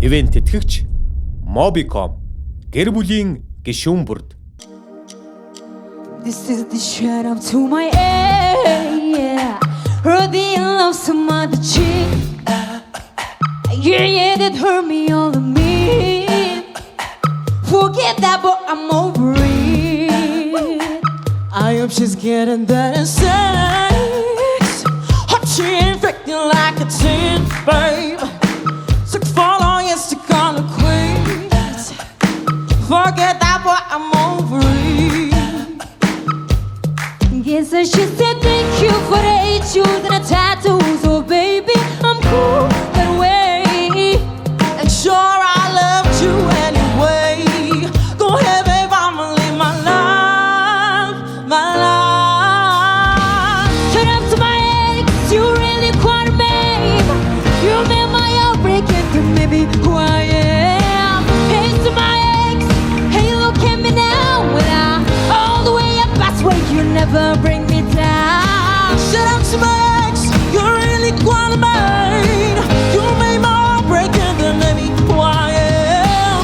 Ивент тэтгэгч Mobicom гэр бүлийн гишүүн бүрд. This is the shout out to my yeah. Heard the love some other chick. Yeah, that hurt me all of me. Forget that, but I'm over it. I hope she's getting better sex. Hope she ain't freaking like a 10, babe. So follow yes to call her quit. Forget that, but I'm over it. Guess I should say thank you for the hate shoes and the tattoos. Oh baby, I'm cool that way. And sure I loved you anyway. Go ahead, babe, I'ma live my life, my life. Turn up to my ex, you really quite a babe. You made my heart break into maybe who I am. Hey to my ex, hey look at me now. When I'm all the way up, I swear you never bring me down. Shut up to my ex, you're really quite a man. You made my heart break and then let me who I am.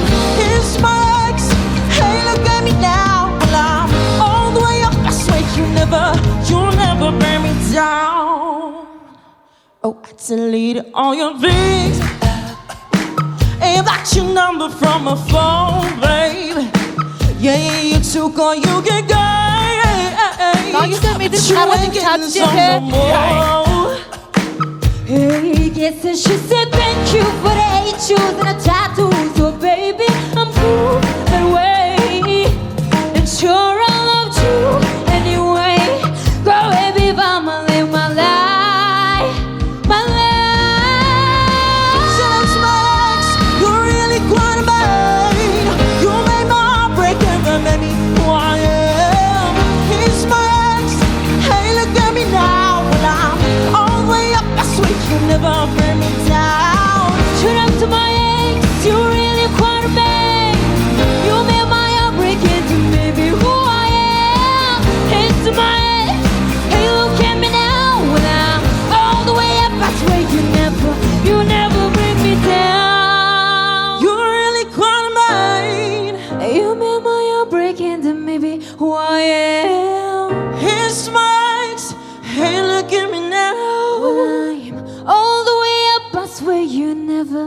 It's my ex, hey look at me now. Well I'm all the way up, I swear you'll never bring me down. Oh, I deleted all your things and blocked your number from my phone, baby. Yeah, you took all you can go. Dansda aradım tatlıcı. Hey, guess I should say thank you for the hate shoes and the tattoos. Oh baby, I'm cool that way. And sure I loved you anyway. Go ahead, babe, I'ma live my life, my life. Shut up, Smax, you're really quite a man. You made my heart break and then made me who I am. He's my ex, hey look at me now. When I'm all the way up, I swear you'll never bring me down. Shut up to my ex, you really quite a man. You made my heart break into maybe who I am. It's to my ex, hey look at me now. When I'm all the way up, I swear you never bring me down. You're really quite a man. You made my heart break into maybe who I am. It's my ex, hey look at me now. When I'm all the way up, I swear you never